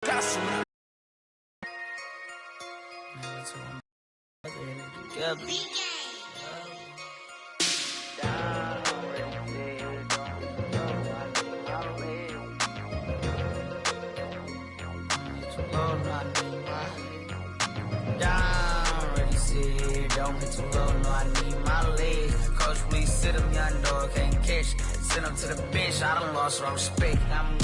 Got some. Together. Don't get too low, no, I need my legs. Coach, please sit him, young dog, can't catch. Send him to the bench, I done lost all respect. I'm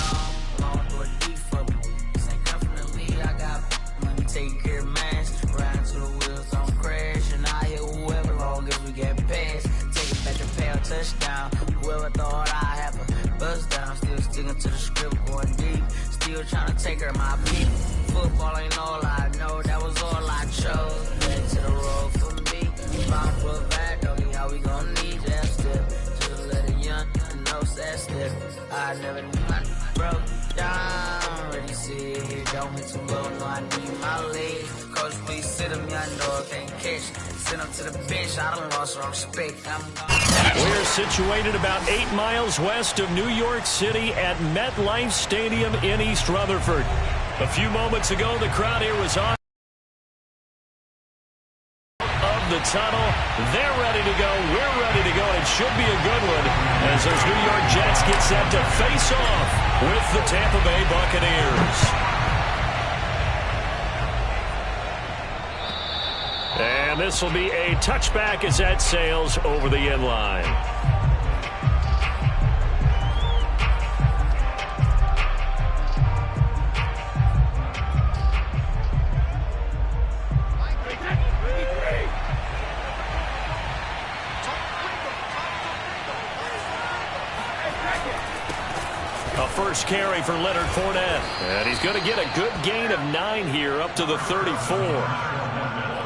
gone through a deep for me. This ain't come from the lead, I got money, take care of mans. Ride to the wheels, don't crash. And I hit whoever, long as we get past. Take it back to pay a touchdown. Whoever thought I have a buzz down. Still sticking to the script, going deep. Still trying to take her my people. Football ain't all I know, that was all I chose. Back to the road for me. Bound for a bad doggy, how we gon' need that step? Just let a young know that step. I never knew I broke down. Ready, sit here, don't hit too low, no, I need my legs. Coach, please sit him, young dog, can't catch. Send him to the bench, I done lost all respect. We're situated about 8 miles west of New York City at MetLife Stadium in East Rutherford. A few moments ago, the crowd here was on of the tunnel. They're ready to go. We're ready to go. It should be a good one as those New York Jets get set to face off with the Tampa Bay Buccaneers. And this will be a touchback as that sails over the end line. First carry for Leonard Fournette. And he's going to get a good gain of 9 here up to the 34.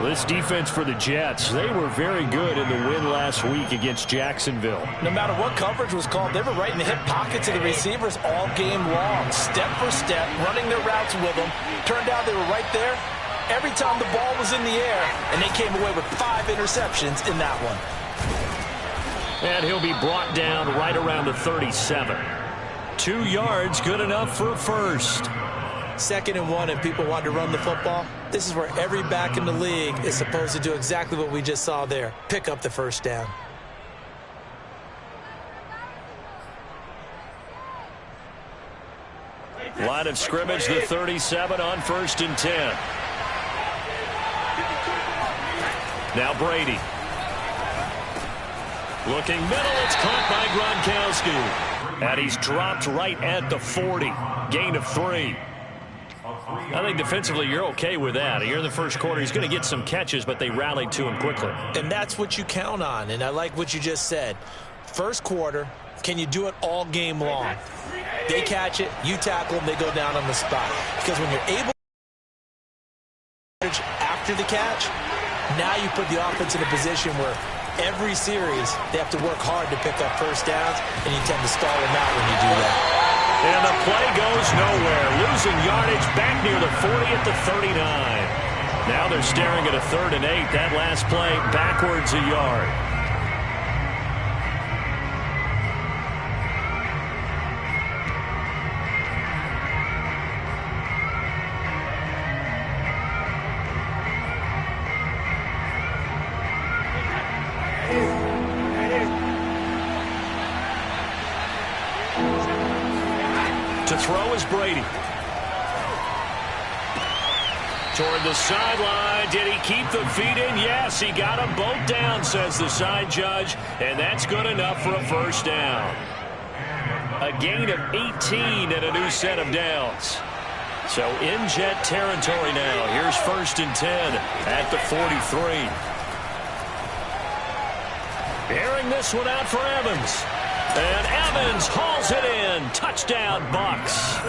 This defense for the Jets, they were very good in the win last week against Jacksonville. No matter what coverage was called, they were right in the hip pockets of the receivers all game long. Step for step, running their routes with them. Turned out they were right there every time the ball was in the air. And they came away with 5 interceptions in that one. And he'll be brought down right around the 37. 2 yards, good enough for a first. 2nd and 1, and people want to run the football. This is where every back in the league is supposed to do exactly what we just saw there. Pick up the first down. Line of scrimmage, the 37 on 1st and 10. Now Brady. Looking middle, it's caught by Gronkowski. And he's dropped right at the 40. Gain of 3. I think defensively you're okay with that. Here in the first quarter, he's going to get some catches, but they rallied to him quickly. And that's what you count on, and I like what you just said. First quarter, can you do it all game long? They catch it, you tackle them, they go down on the spot. Because when you're able to after the catch, now you put the offense in a position where every series, they have to work hard to pick up first downs, and you tend to stall them out when you do that. And the play goes nowhere. Losing yardage back near the 40 at the 39. Now they're staring at a 3rd and 8. That last play backwards a yard. To throw is Brady. Toward the sideline. Did he keep the feet in? Yes, he got them both down, says the side judge. And that's good enough for a first down. A gain of 18 and a new set of downs. So in Jet territory now. Here's 1st and 10 at the 43. Airing this one out for Evans. And Evans hauls it in. Touchdown, Bucs.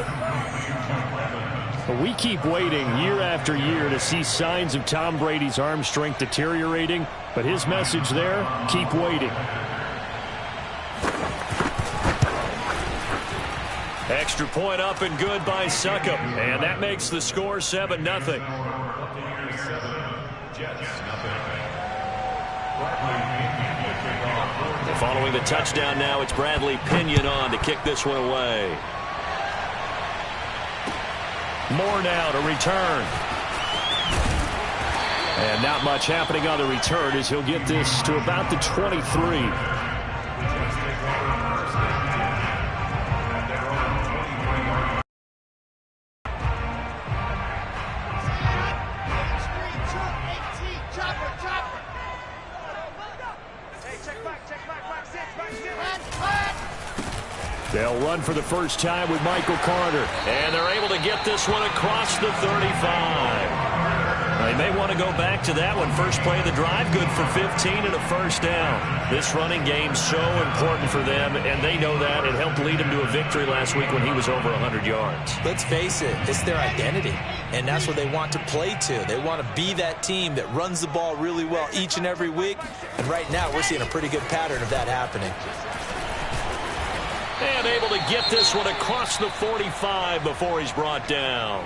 We keep waiting year after year to see signs of Tom Brady's arm strength deteriorating, but his message there, keep waiting. Extra point up and good by Succop. And that makes the score 7-0. Following the touchdown now, it's Bradley Pinion on to kick this one away. Moore now to return. And not much happening on the return as he'll get this to about the 23. They'll run for the first time with Michael Carter. And they're able to get this one across the 35. They may want to go back to that one. First play of the drive, good for 15 and a first down. This running game's so important for them, and they know that. It helped lead him to a victory last week when he was over 100 yards. Let's face it, it's their identity, and that's what they want to play to. They want to be that team that runs the ball really well each and every week, and right now we're seeing a pretty good pattern of that happening. And able to get this one across the 45 before he's brought down.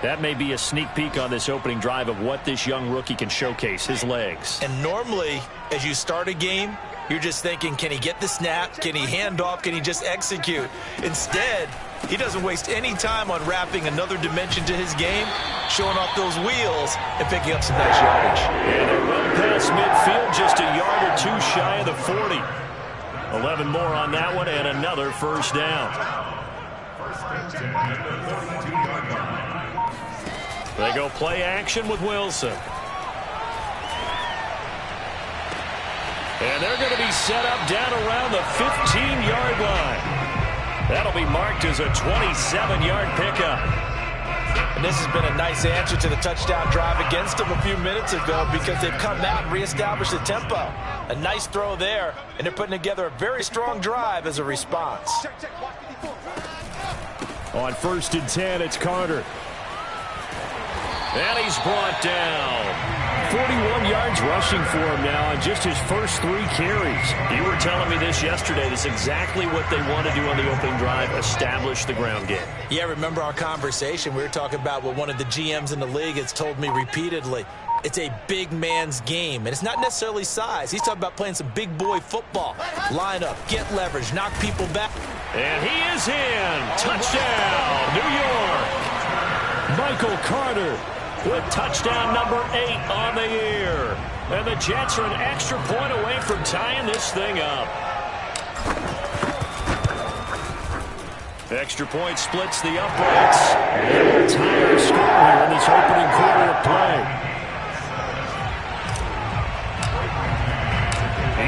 That may be a sneak peek on this opening drive of what this young rookie can showcase, his legs. And normally, as you start a game, you're just thinking, can he get the snap? Can he hand off? Can he just execute? Instead, he doesn't waste any time on wrapping another dimension to his game, showing off those wheels, and picking up some nice yardage. And they're well past midfield, just a yard or two shy of the 40. 11 more on that one, and another first down. They go play action with Wilson. And they're going to be set up down around the 15-yard line. That'll be marked as a 27-yard pickup. And this has been a nice answer to the touchdown drive against them a few minutes ago because they've come out and reestablished the tempo. A nice throw there, and they're putting together a very strong drive as a response. On 1st and 10, it's Carter. And he's brought down. 41 yards rushing for him now on just his first 3 carries. You were telling me this yesterday. That's exactly what they want to do on the opening drive, establish the ground game. Yeah, remember our conversation? We were talking about what one of the GMs in the league has told me repeatedly. It's a big man's game, and it's not necessarily size. He's talking about playing some big boy football. Line up, get leverage, knock people back. And he is in. Touchdown, New York. Michael Carter with touchdown number 8 on the year. And the Jets are an extra point away from tying this thing up. Extra point splits the uprights. And we'll tie our score here in this opening quarter of play.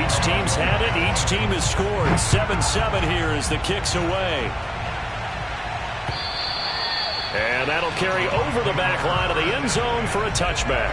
Each team's had it. Each team has scored. 7-7 here as the kick's away. And that'll carry over the back line of the end zone for a touchback.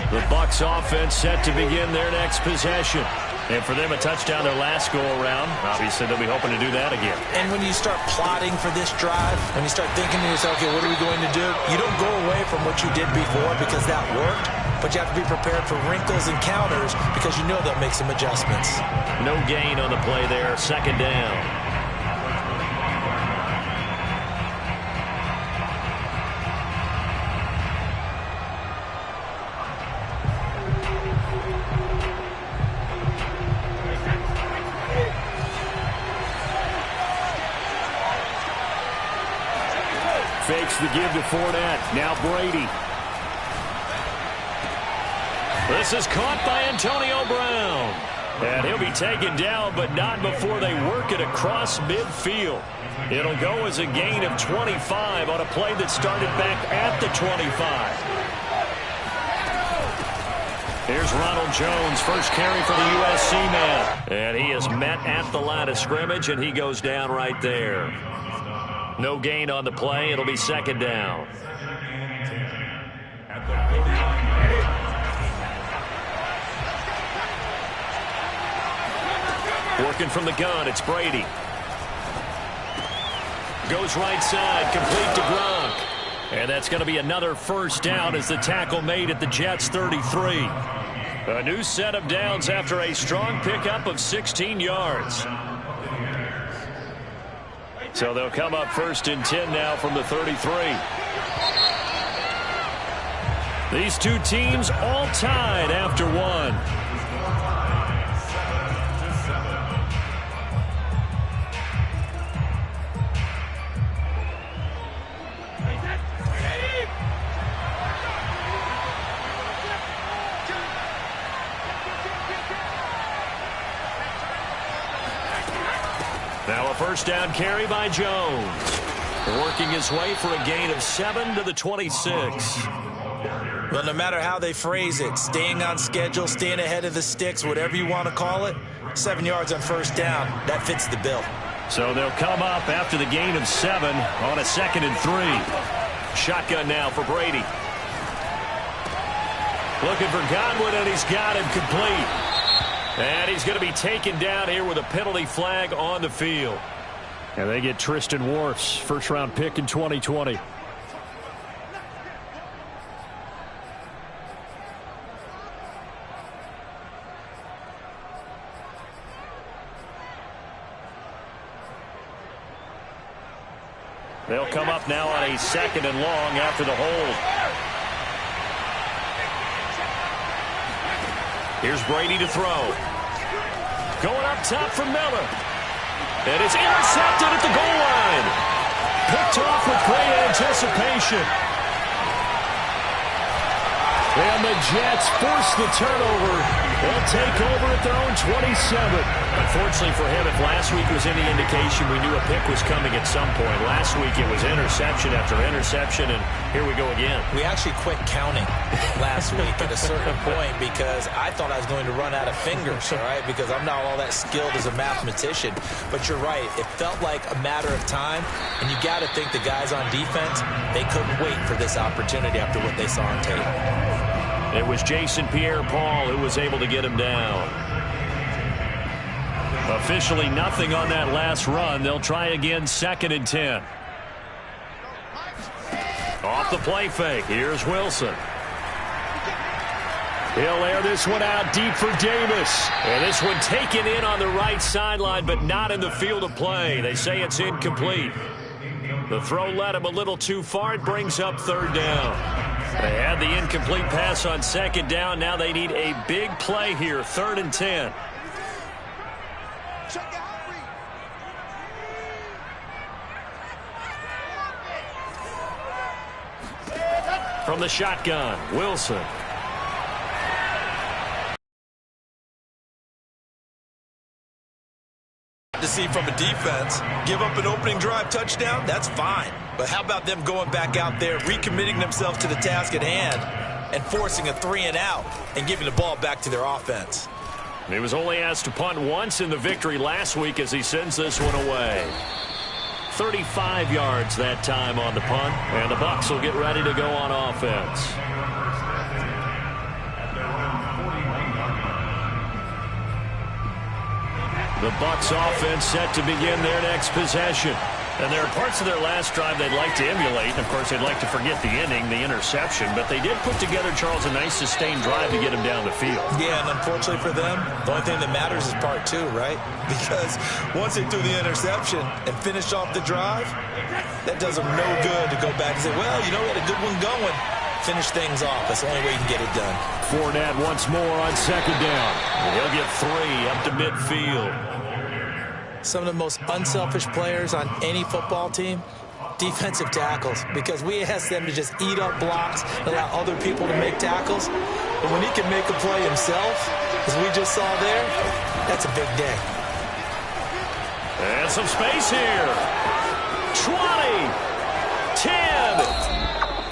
The Bucs offense set to begin their next possession. And for them, a touchdown their last go-around. Obviously, they'll be hoping to do that again. And when you start plotting for this drive, when you start thinking to yourself, okay, what are we going to do? You don't go away from what you did before because that worked, but you have to be prepared for wrinkles and counters because you know they'll make some adjustments. No gain on the play there. 2nd down. Fakes the give to Fournette. Now Brady. This is caught by Antonio Brown. And he'll be taken down, but not before they work it across midfield. It'll go as a gain of 25 on a play that started back at the 25. Here's Ronald Jones, first carry for the USC man. And he is met at the line of scrimmage, and he goes down right there. No gain on the play. It'll be 2nd down. Working from the gun, it's Brady. Goes right side, complete to Gronk. And that's going to be another first down as the tackle made at the Jets' 33. A new set of downs after a strong pickup of 16 yards. So they'll come up 1st and 10 now from the 33. These two teams all tied after one. Now a first down carry by Jones. Working his way for a gain of 7 to the 26. Well, no matter how they phrase it, staying on schedule, staying ahead of the sticks, whatever you want to call it, 7 yards on first down, that fits the bill. So they'll come up after the gain of 7 on a 2nd and 3. Shotgun now for Brady. Looking for Godwin, and he's got him complete. And he's going to be taken down here with a penalty flag on the field. And they get Tristan Wirfs, first-round pick in 2020. They'll come up now on a 2nd and long after the hold. Here's Brady to throw. Going up top for Miller. And it's intercepted at the goal line. Picked off with great anticipation. And the Jets force the turnover. They'll take over at their own 27. Unfortunately for him, if last week was any indication, we knew a pick was coming at some point. Last week it was interception after interception, and here we go again. We actually quit counting last week at a certain point because I thought I was going to run out of fingers, all right, because I'm not all that skilled as a mathematician. But you're right. It felt like a matter of time, and you got to think the guys on defense, they couldn't wait for this opportunity after what they saw on tape. It was Jason Pierre-Paul who was able to get him down. Officially nothing on that last run. They'll try again, 2nd and 10. Off the play fake. Here's Wilson. He'll air this one out deep for Davis. And this one taken in on the right sideline, but not in the field of play. They say it's incomplete. The throw led him a little too far. It brings up 3rd down. They had the incomplete pass on 2nd down. Now they need a big play here, 3rd and 10. From the shotgun, Wilson. To see from a defense, give up an opening drive touchdown, that's fine. But how about them going back out there, recommitting themselves to the task at hand, and forcing a 3-and-out and giving the ball back to their offense? He was only asked to punt once in the victory last week as he sends this one away. 35 yards that time on the punt, and the Bucs will get ready to go on offense. The Bucs offense set to begin their next possession. And there are parts of their last drive they'd like to emulate. And, of course, they'd like to forget the inning, the interception. But they did put together, Charles, a nice sustained drive to get him down the field. Yeah, and unfortunately for them, the only thing that matters is part 2, right? Because once they threw the interception and finished off the drive, that does them no good to go back and say, well, you know, we had a good one going. Finish things off. That's the only way you can get it done. Fournette once more on 2nd down. And he'll get 3 up to midfield. Some of the most unselfish players on any football team, defensive tackles, because we ask them to just eat up blocks and allow other people to make tackles. But when he can make a play himself, as we just saw there, that's a big day. And some space here. 20, 10.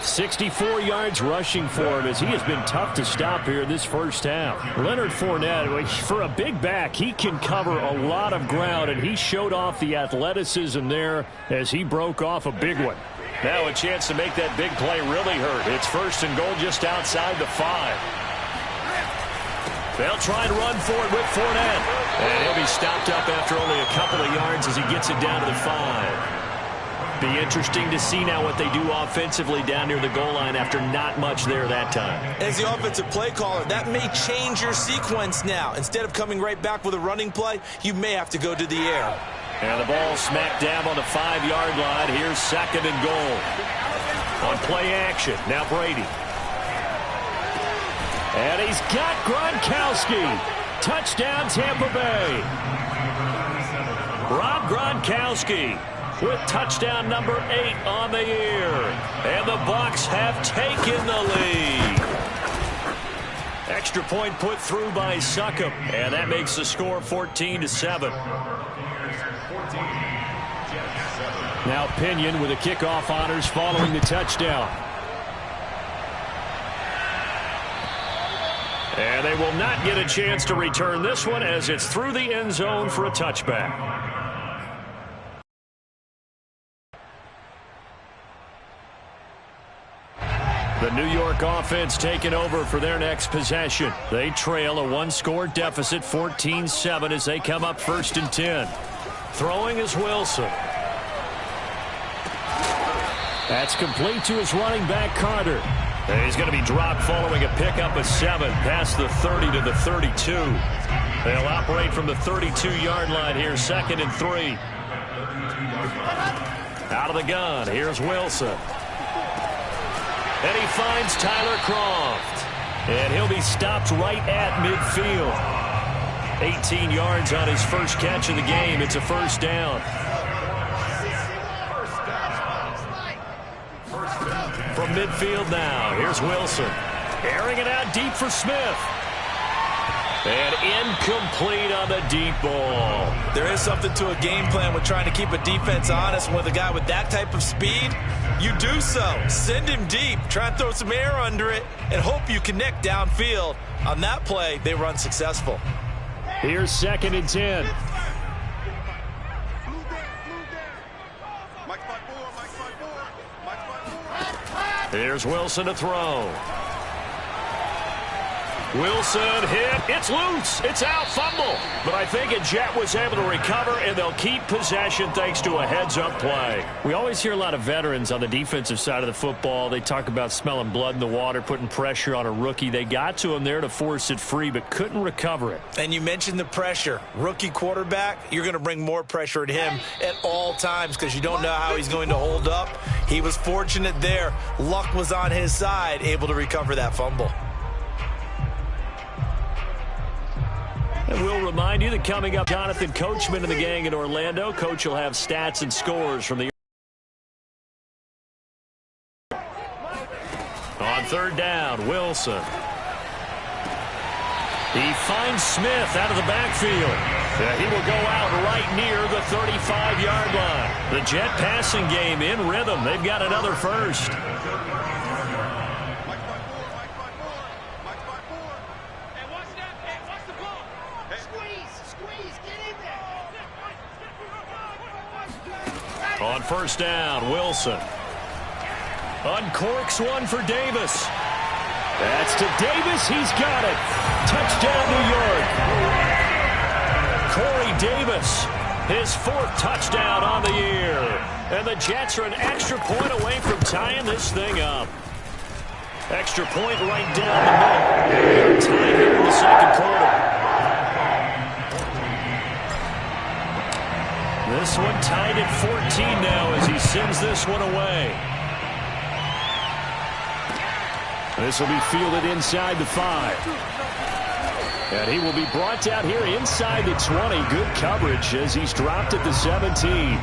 64 yards rushing for him as he has been tough to stop here this first half. Leonard Fournette, for a big back, he can cover a lot of ground, and he showed off the athleticism there as he broke off a big one. Now a chance to make that big play really hurt. It's 1st and goal just outside the 5. They'll try and run for it with Fournette. And he'll be stopped up after only a couple of yards as he gets it down to the 5. Be interesting to see now what they do offensively down near the goal line after not much there that time. As the offensive play caller, that may change your sequence now. Instead of coming right back with a running play, you may have to go to the air. And the ball smack dab on the 5-yard line. Here's 2nd and goal. On play action, now Brady. And he's got Gronkowski. Touchdown, Tampa Bay. Rob Gronkowski with touchdown number 8 on the year. And the Bucs have taken the lead. Extra point put through by Succop. And that makes the score 14-7. Now Pinion with the kickoff honors following the touchdown. And they will not get a chance to return this one as it's through the end zone for a touchback. The New York offense taking over for their next possession. They trail a one-score deficit, 14-7, as they come up 1st and 10. Throwing is Wilson. That's complete to his running back, Carter. And he's going to be dropped following a pickup of 7 past the 30 to the 32. They'll operate from the 32-yard line here, 2nd and 3. Out of the gun, here's Wilson. And he finds Tyler Croft. And he'll be stopped right at midfield. 18 yards on his first catch of the game. It's a first down. From midfield now, here's Wilson. Airing it out deep for Smith. And incomplete on the deep ball. There is something to a game plan with trying to keep a defense honest. With a guy with that type of speed, you do so. Send him deep. Try and throw some air under it and hope you connect downfield. On that play, they were unsuccessful. Here's 2nd and 10. Here's Wilson to throw. Wilson hit. It's loose. It's out. Fumble. But I think a Jet was able to recover, and they'll keep possession thanks to a heads-up play. We always hear a lot of veterans on the defensive side of the football. They talk about smelling blood in the water, putting pressure on a rookie. They got to him there to force it free, but couldn't recover it. And you mentioned the pressure. Rookie quarterback, you're going to bring more pressure at him at all times because you don't know how he's going to hold up. He was fortunate there. Luck was on his side, able to recover that fumble. And we'll remind you that coming up, Jonathan Coachman and the gang in Orlando. Coach will have stats and scores from the... On 3rd down, Wilson. He finds Smith out of the backfield. He will go out right near the 35-yard line. The Jet passing game in rhythm. They've got another first. On 1st down, Wilson. Uncorks one for Davis. That's to Davis. He's got it. Touchdown, New York. Corey Davis, his 4th touchdown on the year. And the Jets are an extra point away from tying this thing up. Extra point right down the middle. They're tied here in the 2nd quarter. This one tied at 14 now as he sends this one away. This will be fielded inside the 5. And he will be brought down here inside the 20. Good coverage as he's dropped at the 17.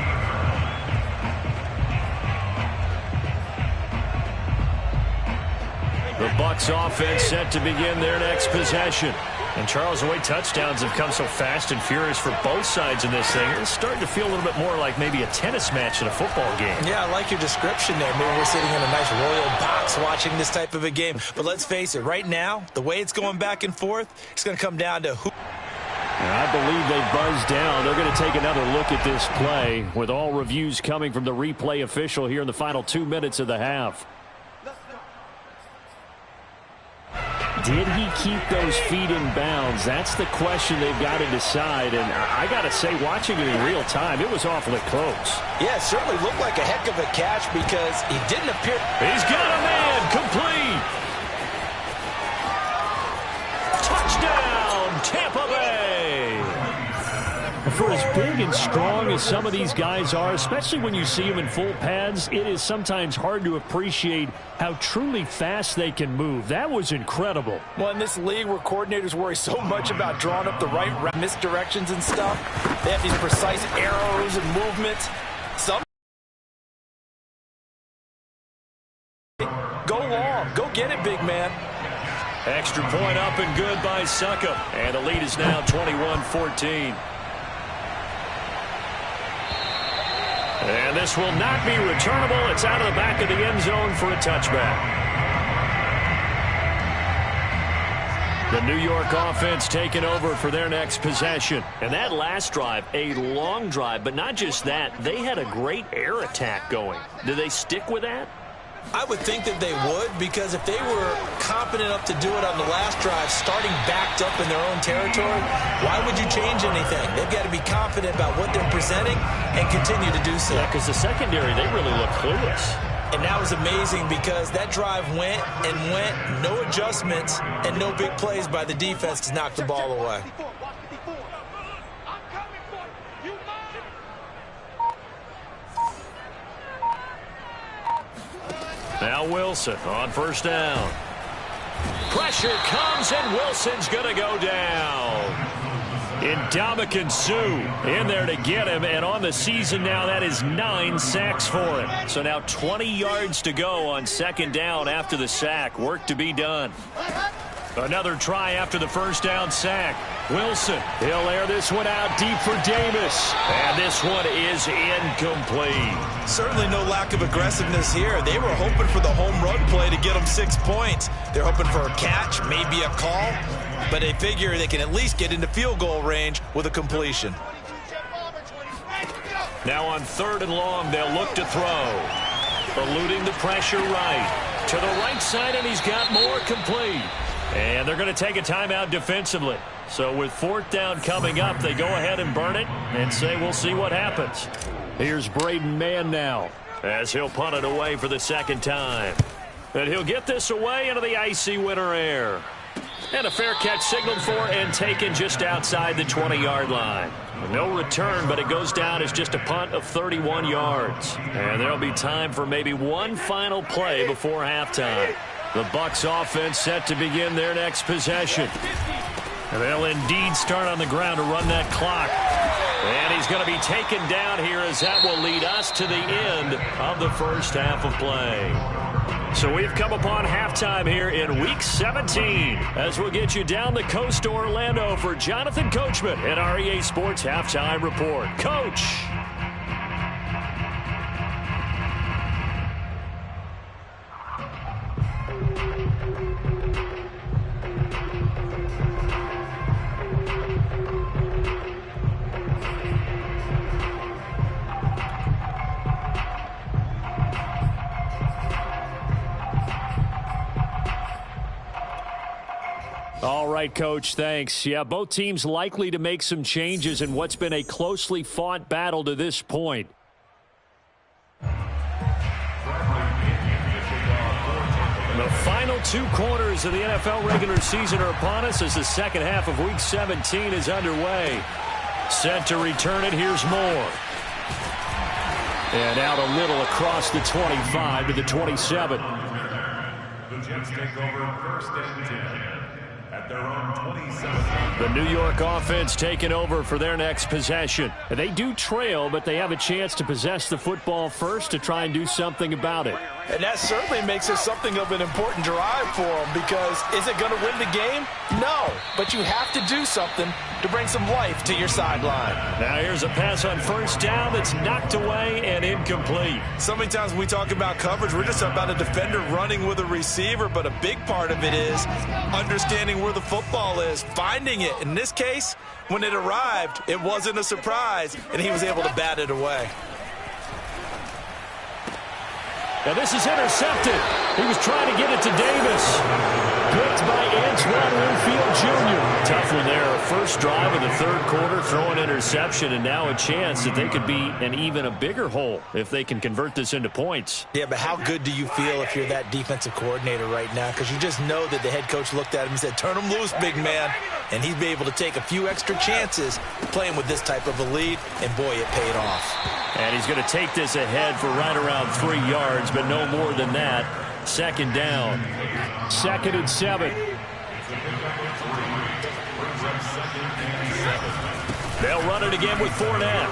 The Bucs offense set to begin their next possession. And Charles, the way touchdowns have come so fast and furious for both sides in this thing, it's starting to feel a little bit more like maybe a tennis match in a football game. Yeah, I like your description there. Maybe we're sitting in a nice royal box watching this type of a game. But let's face it, right now, the way it's going back and forth, it's going to come down to who. And I believe they buzzed down. They're going to take another look at this play with all reviews coming from the replay official here in the final 2 minutes of the half. Did he keep those feet in bounds? That's the question they've got to decide. And I got to say, watching it in real time, it was awfully close. Yeah, it certainly looked like a heck of a catch because he didn't appear. He's got a man complete. Touchdown, Tampa Bay. For as big and strong as some of these guys are, especially when you see them in full pads, it is sometimes hard to appreciate how truly fast they can move. That was incredible. Well, in this league where coordinators worry so much about drawing up the right misdirections and stuff, they have these precise arrows and movements. Some go long. Go get it, big man. Extra point up and good by Suckup. And the lead is now 21-14. And this will not be returnable. It's out of the back of the end zone for a touchback. The New York offense taking over for their next possession. And that last drive, a long drive, but not just that. They had a great air attack going. Do they stick with that? I would think that they would, because if they were confident enough to do it on the last drive, starting backed up in their own territory, why would you change anything? They've got to be confident about what they're presenting and continue to do so. Yeah, because the secondary, they really look clueless. And that was amazing because that drive went and went, no adjustments and no big plays by the defense to knock the ball away. Now Wilson on first down. Pressure comes, and Wilson's going to go down. Ndamukong Suh in there to get him, and on the season now, that is 9 sacks for him. So now 20 yards to go on second down after the sack. Work to be done. Another try after the first down sack. Wilson, he'll air this one out deep for Davis. And this one is incomplete. Certainly no lack of aggressiveness here. They were hoping for the home run play to get them 6 points. They're hoping for a catch, maybe a call, but they figure they can at least get into field goal range with a completion. Now on third and long, they'll look to throw. Eluding the pressure right. To the right side, and he's got more complete. And they're going to take a timeout defensively. So with fourth down coming up, they go ahead and burn it and say we'll see what happens. Here's Braden Mann now as he'll punt it away for the second time. And he'll get this away into the icy winter air. And a fair catch signaled for and taken just outside the 20-yard line. No return, but it goes down as just a punt of 31 yards. And there'll be time for maybe one final play before halftime. The Bucs offense set to begin their next possession. And they'll indeed start on the ground to run that clock. And he's going to be taken down here as that will lead us to the end of the first half of play. So we've come upon halftime here in Week 17 as we'll get you down the coast to Orlando for Jonathan Coachman at our EA Sports Halftime Report. Coach. All right, Coach, thanks. Yeah, both teams likely to make some changes in what's been a closely fought battle to this point. The final 2 quarters of the NFL regular season are upon us as the second half of Week 17 is underway. Set to return it, here's Moore. And out a little across the 25 to the 27. The Jets take over first and 10. At their own 27. The New York offense taking over for their next possession. They do trail, but they have a chance to possess the football first to try and do something about it. And that certainly makes it something of an important drive for them, because is it going to win the game? No, but you have to do something to bring some life to your sideline. Now here's a pass on first down that's knocked away and incomplete. So many times when we talk about coverage, we're just about a defender running with a receiver, but a big part of it is understanding where the football is, finding it. In this case, when it arrived, it wasn't a surprise, and he was able to bat it away. Now this is intercepted. He was trying to get it to Davis. picked by Antoine Winfield Jr. Tough one there. First drive of the third quarter, throw an interception, and now a chance that they could be in even a bigger hole if they can convert this into points. Yeah, but how good do you feel if you're that defensive coordinator right now? Because you just know that the head coach looked at him and said, turn him loose, big man. And he'd be able to take a few extra chances playing with this type of a lead, and boy, it paid off. And he's going to take this ahead for right around 3 yards, but no more than that. Second down. 2nd and 7. They'll run it again with Fournette.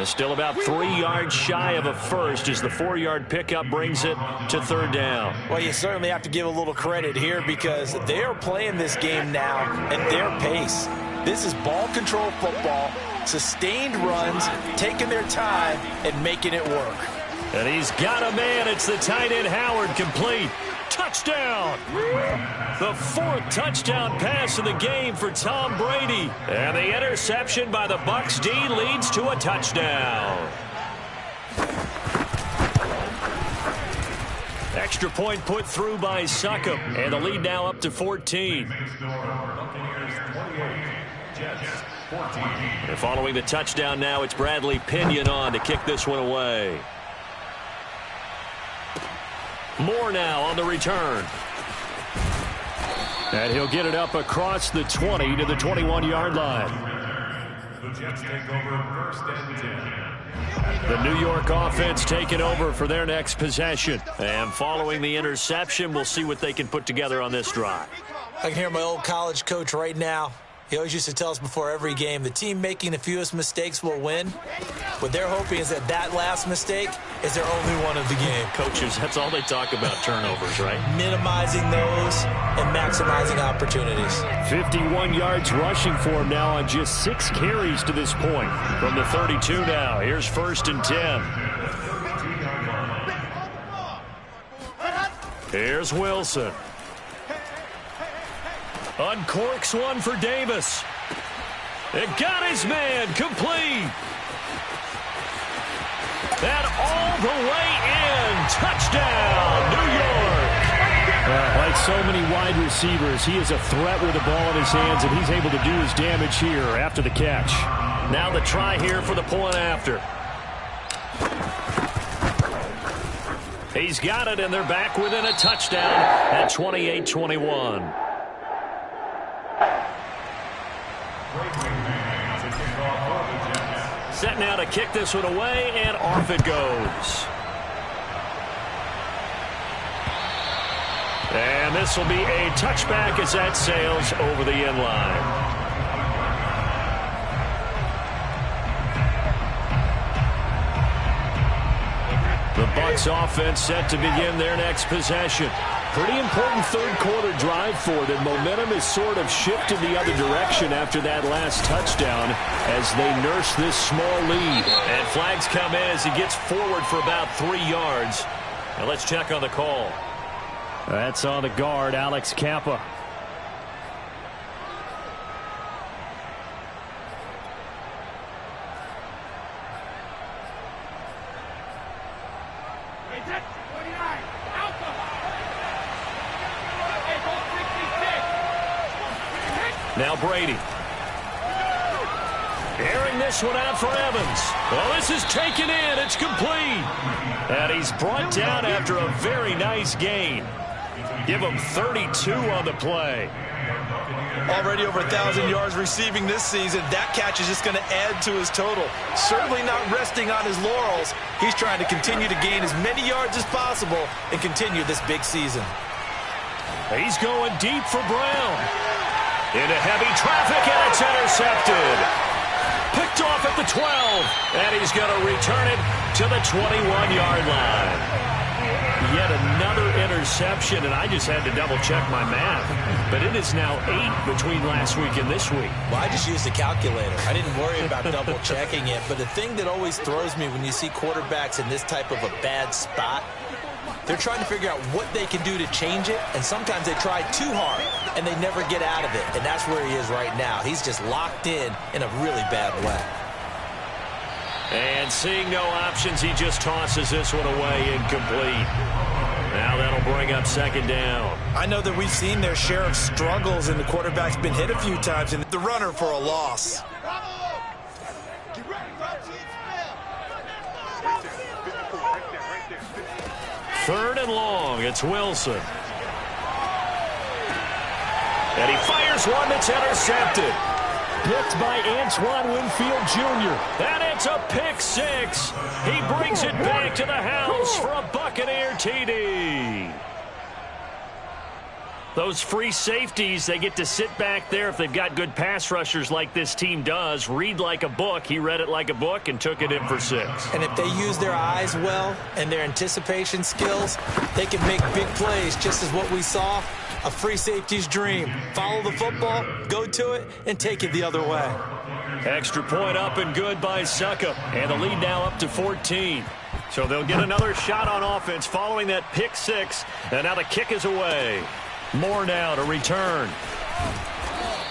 Still about 3 yards shy of a first as the 4-yard pickup brings it to third down. Well, you certainly have to give a little credit here because they are playing this game now at their pace. This is ball control football, sustained runs, taking their time and making it work. And he's got a man. It's the tight end Howard, complete. Touchdown! The 4th touchdown pass of the game for Tom Brady. And the interception by the Bucs D leads to a touchdown. Extra point put through by Succop. And the lead now up to 14. And following the touchdown now, it's Bradley Pinion on to kick this one away. Moore now on the return. And he'll get it up across the 20 to the 21-yard line. The Jets take over 1st and 10. The New York offense taking over for their next possession. And following the interception, we'll see what they can put together on this drive. I can hear my old college coach right now. He always used to tell us before every game, the team making the fewest mistakes will win. What they're hoping is that that last mistake is their only one of the game. Coaches, that's all they talk about, turnovers, right? Minimizing those and maximizing opportunities. 51 yards rushing for him now on just 6 carries to this point. From the 32 now, here's 1st and 10. Here's Wilson. Uncorks one for Davis. It got his man, complete. And all the way in. Touchdown, New York. Like so many wide receivers, he is a threat with the ball in his hands, and he's able to do his damage here after the catch. Now the try here for the point after. He's got it, and they're back within a touchdown at 28-21. Set now to kick this one away, and off it goes. And this will be a touchback as that sails over the end line. The Bucs offense set to begin their next possession. Pretty important third quarter drive for them. Momentum is sort of shifted the other direction after that last touchdown as they nurse this small lead. And flags come in as he gets forward for about 3 yards. Now let's check on the call. That's on the guard, Alex Kappa. Now Brady. Airing this one out for Evans. Well, this is taken in. It's complete. And he's brought down after a very nice gain. Give him 32 on the play. Already over 1,000 yards receiving this season. That catch is just going to add to his total. Certainly not resting on his laurels. He's trying to continue to gain as many yards as possible and continue this big season. He's going deep for Brown. Into heavy traffic, and it's intercepted. Picked off at the 12, and he's going to return it to the 21-yard line. Yet another interception, and I just had to double-check my math. But it is now 8 between last week and this week. Well, I just used a calculator. I didn't worry about double-checking it. But the thing that always throws me when you see quarterbacks in this type of a bad spot, they're trying to figure out what they can do to change it, and sometimes they try too hard, and they never get out of it. And that's where he is right now. He's just locked in a really bad way. And seeing no options, he just tosses this one away incomplete. Now that'll bring up second down. I know that we've seen their share of struggles, and the quarterback's been hit a few times, and the runner for a loss. Third and long. It's Wilson. And he fires one that's intercepted. Picked by Antoine Winfield Jr. And it's a pick six. He brings it back to the house for a Buccaneer TD. Those free safeties, they get to sit back there if they've got good pass rushers like this team does. Read like a book. He read it like a book and took it in for 6. And if they use their eyes well and their anticipation skills, they can make big plays, just as what we saw, a free safety's dream. Follow the football, go to it, and take it the other way. Extra point up and good by Suckup. And the lead now up to 14. So they'll get another shot on offense following that pick 6. And now the kick is away. Moore now to return.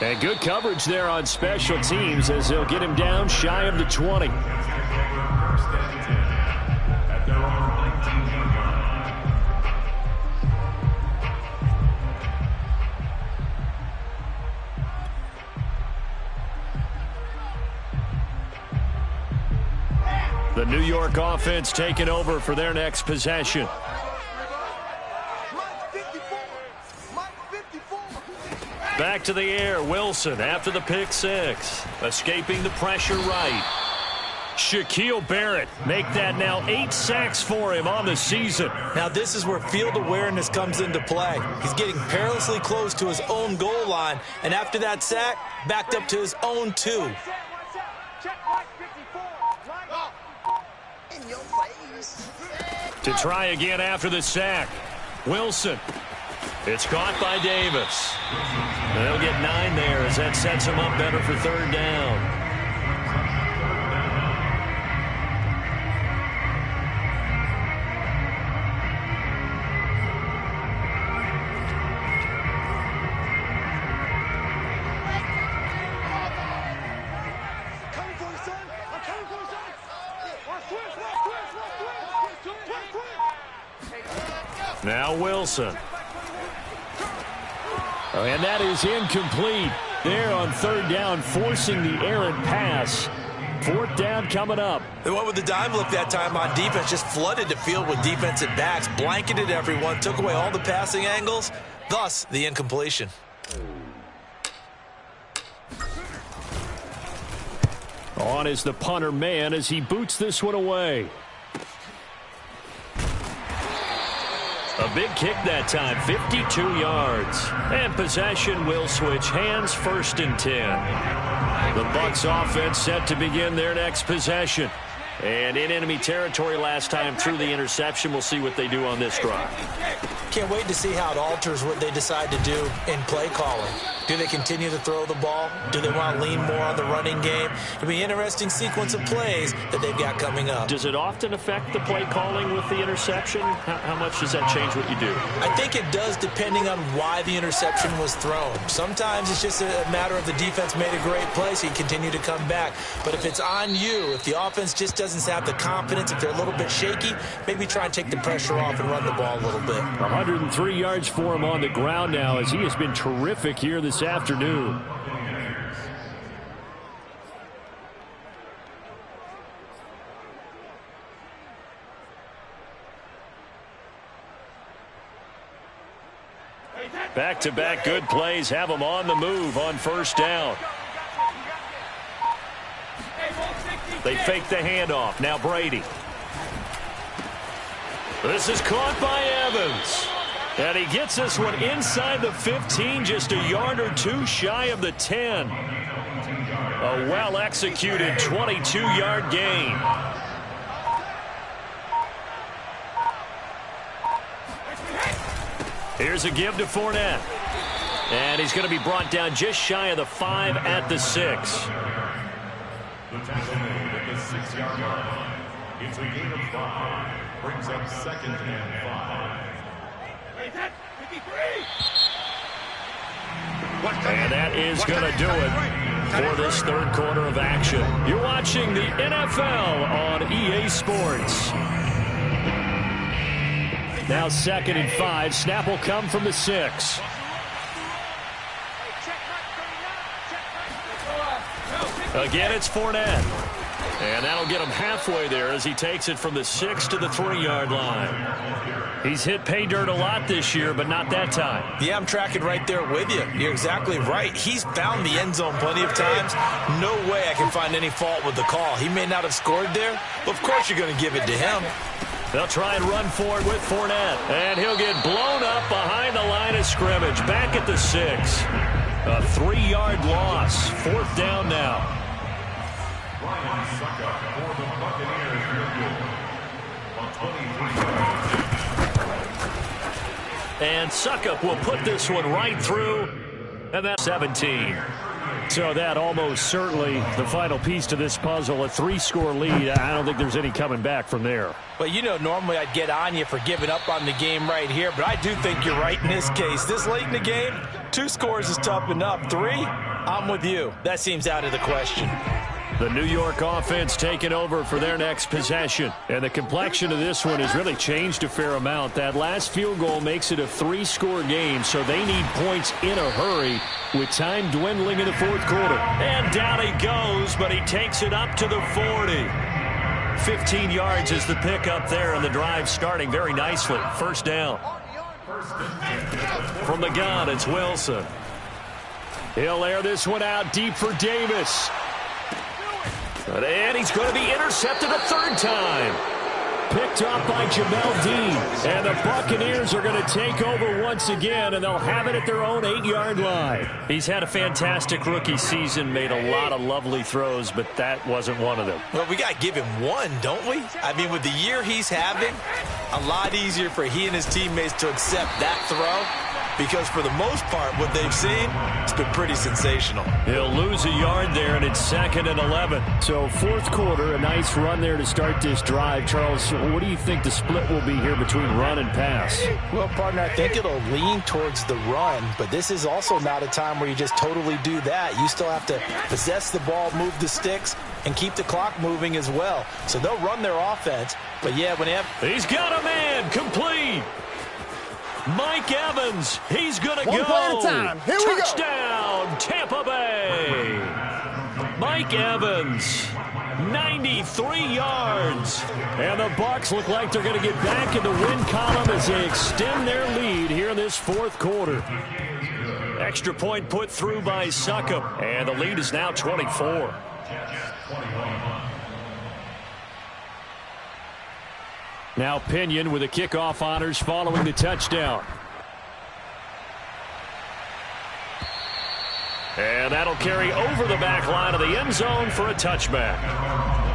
And good coverage there on special teams as they'll get him down shy of the 20. The New York offense taking over for their next possession. Back to the air, Wilson after the pick 6. Escaping the pressure right. Shaquille Barrett make that now 8 sacks for him on the season. Now this is where field awareness comes into play. He's getting perilously close to his own goal line, and after that sack, backed up to his own 2. To try again after the sack. Wilson. It's caught by Davis. They'll get 9 there as that sets him up better for third down. Now Wilson. And that is incomplete. There on third down, forcing the errant pass. Fourth down coming up. They went with the dime look that time on defense, just flooded the field with defensive backs, blanketed everyone, took away all the passing angles, thus the incompletion. On is the punter man as he boots this one away. A big kick that time, 52 yards. And possession will switch hands, 1st and 10. The Bucs offense set to begin their next possession. And in enemy territory last time through the interception. We'll see what they do on this drive. Can't wait to see how it alters what they decide to do in play calling. Do they continue to throw the ball? Do they want to lean more on the running game? It'll be an interesting sequence of plays that they've got coming up. Does it often affect the play calling with the interception? How much does that change what you do? I think it does, depending on why the interception was thrown. Sometimes it's just a matter of the defense made a great play, so you continue to come back. But if it's on you, if the offense just doesn't have the confidence, if they're a little bit shaky, maybe try and take the pressure off and run the ball a little bit. 103 yards for him on the ground now as he has been terrific here this afternoon. Back-to-back good plays have them on the move on first down. They fake the handoff. Now Brady. This is caught by Evans. And he gets this one inside the 15, just a yard or two shy of the 10. A well-executed 22-yard gain. Here's a give to Fournette. And he's going to be brought down just shy of the 5 at the 6. The tackle made at the 6-yard line. It's a gain of 5. Brings up 2nd and 5. And that is going to do it for this third quarter of action. You're watching the NFL on EA Sports. Now 2nd and 5. Snap will come from the 6. Again, it's Fournette. And that'll get him halfway there as he takes it from the 6 to the 3-yard line. He's hit pay dirt a lot this year, but not that time. Yeah, I'm tracking right there with you. You're exactly right. He's found the end zone plenty of times. No way I can find any fault with the call. He may not have scored there, but of course you're going to give it to him. They'll try and run for it with Fournette. And he'll get blown up behind the line of scrimmage. Back at the 6. A 3-yard loss. 4th down now. And Suckup will put this one right through. And that's 17. So that almost certainly the final piece to this puzzle. A 3-score lead. I don't think there's any coming back from there. Well, you know, normally I'd get on you for giving up on the game right here, but I do think you're right in this case. This late in the game, 2 scores is tough enough. 3, I'm with you. That seems out of the question. The New York offense taking over for their next possession. And the complexion of this one has really changed a fair amount. That last field goal makes it a 3-score game, so they need points in a hurry with time dwindling in the 4th quarter. And down he goes, but he takes it up to the 40. 15 yards is the pickup there, and the drive starting very nicely. 1st down. From the gun, it's Wilson. He'll air this one out deep for Davis. And he's going to be intercepted a 3rd time. Picked off by Jamel Dean. And the Buccaneers are going to take over once again, and they'll have it at their own 8-yard line. He's had a fantastic rookie season, made a lot of lovely throws, but that wasn't one of them. Well, we got to give him one, don't we? I mean, with the year he's having, a lot easier for he and his teammates to accept that throw. Because for the most part, what they've seen, it's been pretty sensational. He'll lose a yard there, and it's 2nd and 11. So 4th quarter, a nice run there to start this drive. Charles, what do you think the split will be here between run and pass? Well, partner, I think it'll lean towards the run, but this is also not a time where you just totally do that. You still have to possess the ball, move the sticks, and keep the clock moving as well. So they'll run their offense, but yeah, when they have... He's got a man, complete. Mike Evans, he's going to go. One play at a time. Here we go. Touchdown, Tampa Bay. Mike Evans, 93 yards. And the Bucs look like they're going to get back in the win column as they extend their lead here in this 4th quarter. Extra point put through by Suckup, and the lead is now 24. Now Pinion with the kickoff honors following the touchdown. And that'll carry over the back line of the end zone for a touchback.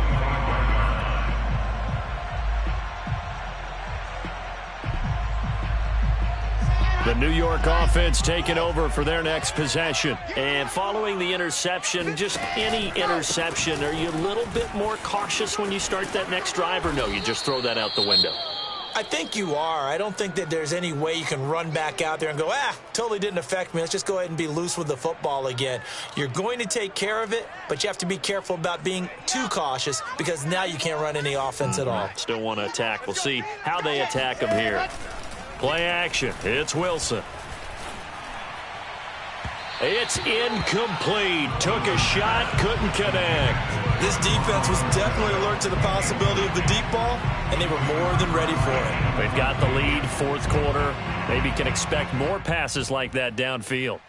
The New York offense taking over for their next possession. And following the interception, just any interception, are you a little bit more cautious when you start that next drive, or no, you just throw that out the window? I think you are. I don't think that there's any way you can run back out there and go, totally didn't affect me. Let's just go ahead and be loose with the football again. You're going to take care of it, but you have to be careful about being too cautious because now you can't run any offense at all. Still want to attack. We'll see how they attack them here. Play action. It's Wilson. It's incomplete. Took a shot, couldn't connect. This defense was definitely alert to the possibility of the deep ball, and they were more than ready for it. They've got the lead, 4th quarter. Maybe can expect more passes like that downfield.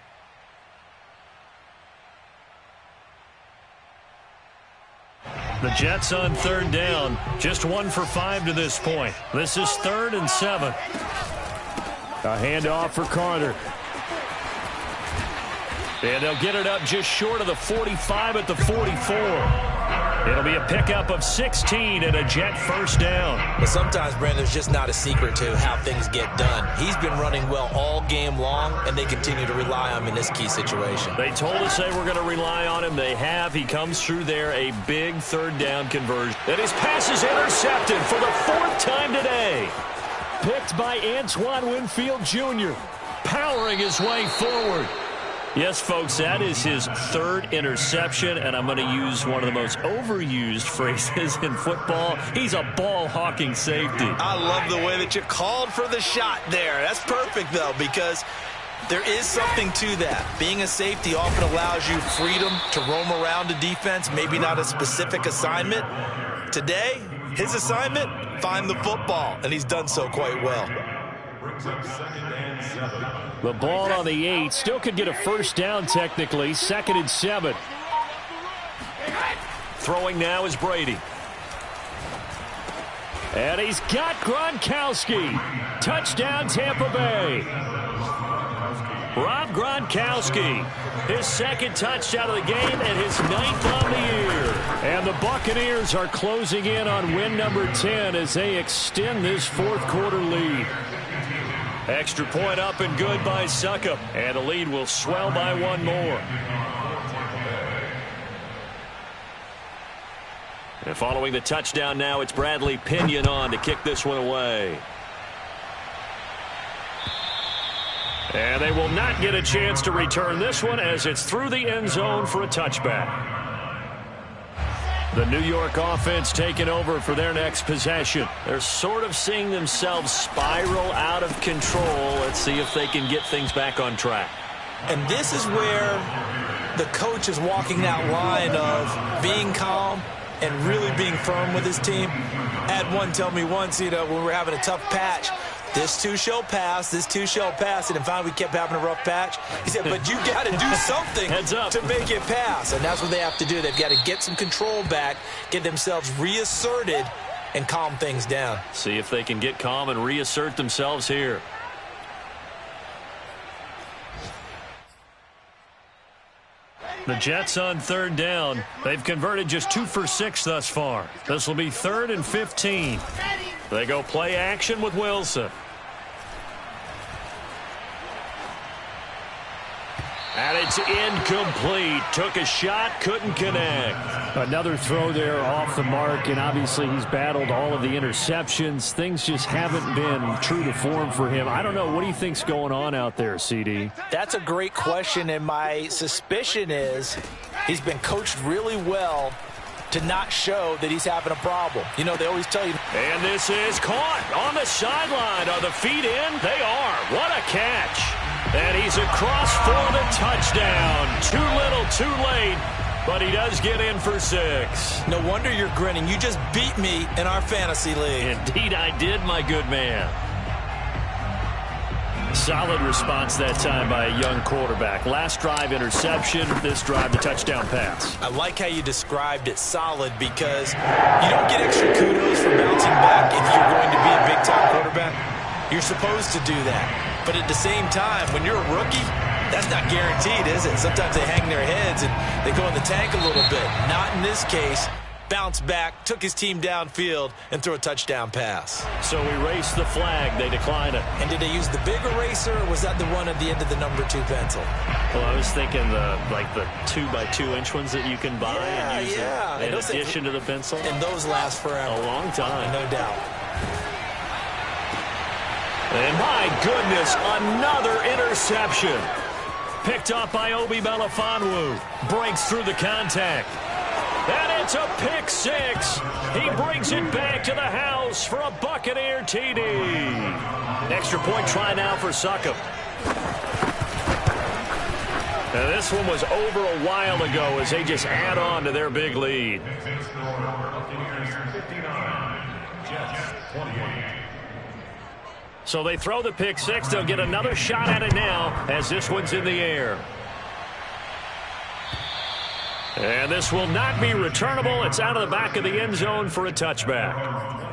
The Jets on 3rd down. Just 1 for 5 to this point. This is 3rd and 7. A handoff for Carter. And they'll get it up just short of the 45 at the 44. It'll be a pickup of 16 and a Jet 1st down. But sometimes, Brandon, there's just not a secret to how things get done. He's been running well all game long, and they continue to rely on him in this key situation. They told us they were going to rely on him. They have. He comes through there, a big 3rd down conversion. And his pass is intercepted for the 4th time today. Picked by Antoine Winfield Jr., powering his way forward. Yes, folks, that is his third interception, and I'm going to use one of the most overused phrases in football. He's a ball-hawking safety. I love the way that you called for the shot there. That's perfect, though, because there is something to that. Being a safety often allows you freedom to roam around a defense, maybe not a specific assignment. Today, his assignment, find the football, and he's done so quite well. Brings up 2nd and 7. The ball on the 8. Still could get a first down technically. 2nd and 7. Throwing now is Brady. And he's got Gronkowski. Touchdown Tampa Bay. Rob Gronkowski. His 2nd touchdown of the game and his 9th on the year. And the Buccaneers are closing in on win number 10 as they extend this 4th quarter lead. Extra point up and good by Succop. And the lead will swell by one more. And following the touchdown now, it's Bradley Pinion on to kick this one away. And they will not get a chance to return this one as it's through the end zone for a touchback. The New York offense taking over for their next possession. They're sort of seeing themselves spiral out of control. Let's see if they can get things back on track. And this is where the coach is walking that line of being calm and really being firm with his team. I had one tell me once, when we were having a tough patch, this too shall pass, this too shall pass. And finally we kept having a rough patch. He said, but you got to do something to make it pass. And that's what they have to do. They've got to get some control back, get themselves reasserted, and calm things down. See if they can get calm and reassert themselves here. The Jets on 3rd down. They've converted just 2 for 6 thus far. This will be 3rd and 15. They go play action with Wilson. And it's incomplete. Took a shot, couldn't connect. Another throw there off the mark, and obviously he's battled all of the interceptions. Things just haven't been true to form for him. I don't know. What do you think's going on out there, CD? That's a great question, and my suspicion is he's been coached really well to not show that he's having a problem. They always tell you. And this is caught on the sideline. Are the feet in? They are. What a catch. And he's across for the touchdown. Too little, too late. But he does get in for 6. No wonder you're grinning. You just beat me in our fantasy league. Indeed I did, my good man. Solid response that time by a young quarterback. Last drive interception, this drive the touchdown pass. I like how you described it, solid, because you don't get extra kudos for bouncing back if you're going to be a big-time quarterback. You're supposed to do that. But at the same time, when you're a rookie, that's not guaranteed, is it? Sometimes they hang their heads and they go in the tank a little bit. Not in this case. Bounce back, took his team downfield, and threw a touchdown pass. So erase the flag. They decline it. And did they use the big eraser, or was that the one at the end of the number 2 pencil? Well, I was thinking the 2x2-inch ones that you can buy and use in addition to the pencil. And those last forever. A long time. No doubt. And my goodness, another interception. Picked off by Obi Melifonwu. Breaks through the contact. And it's a pick 6. He brings it back to the house for a Buccaneer TD. Extra point try now for Succop. And this one was over a while ago as they just add on to their big lead. So they throw the pick 6. They'll get another shot at it now as this one's in the air. And this will not be returnable. It's out of the back of the end zone for a touchback.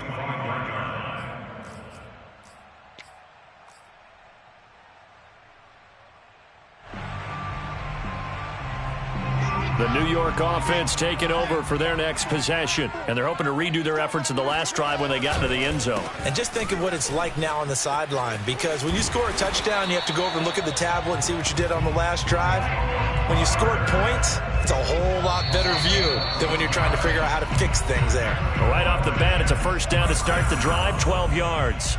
The New York offense taking over for their next possession. And they're hoping to redo their efforts in the last drive when they got into the end zone. And just think of what it's like now on the sideline. Because when you score a touchdown, you have to go over and look at the tablet and see what you did on the last drive. When you scored points, it's a whole lot better view than when you're trying to figure out how to fix things there. Right off the bat, it's a first down to start the drive, 12 yards.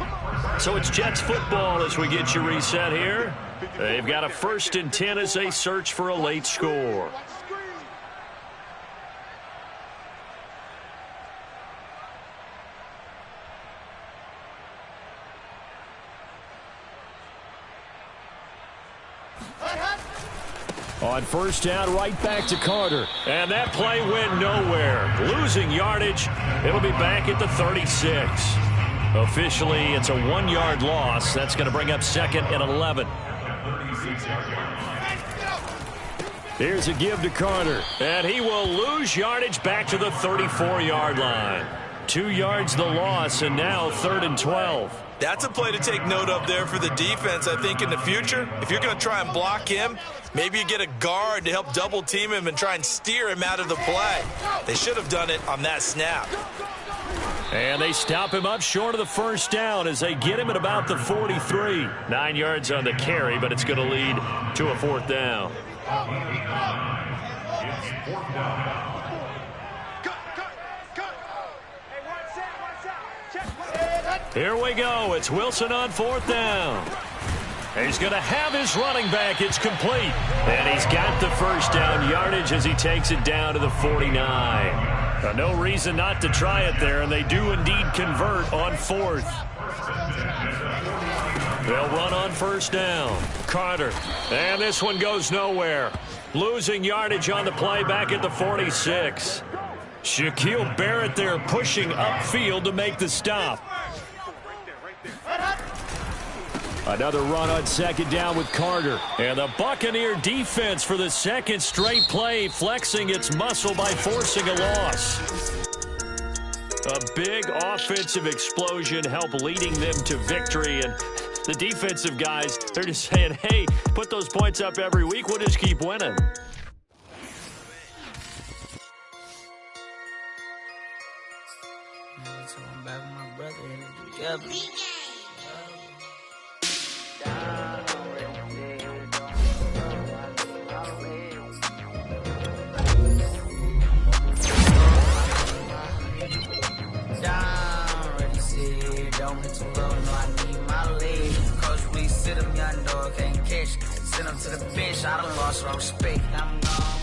So it's Jets football as we get you reset here. They've got a 1st and 10 as they search for a late score. On 1st down, right back to Carter. And that play went nowhere. Losing yardage. It'll be back at the 36. Officially, it's a 1-yard loss. That's going to bring up 2nd and 11. Here's a give to Carter. And he will lose yardage back to the 34-yard line. 2 yards the loss, and now 3rd and 12. That's a play to take note of there for the defense, I think, in the future. If you're going to try and block him, maybe you get a guard to help double-team him and try and steer him out of the play. They should have done it on that snap. And they stop him up short of the 1st down as they get him at about the 43. 9 yards on the carry, but it's going to lead to a 4th down. It's 4th down. Here we go. It's Wilson on 4th down. He's going to have his running back. It's complete. And he's got the 1st down yardage as he takes it down to the 49. No reason not to try it there, and they do indeed convert on 4th. They'll run on 1st down. Carter. And this one goes nowhere. Losing yardage on the play back at the 46. Shaquille Barrett there pushing upfield to make the stop. Another run on 2nd down with Carter. And the Buccaneer defense for the 2nd straight play flexing its muscle by forcing a loss. A big offensive explosion helped leading them to victory. And the defensive guys, they're just saying, hey, put those points up every week. We'll just keep winning. I'm back with my brother and it together. Sit him, young dog, can't catch. Send him to the bench, I done lost all respect. I'm gone.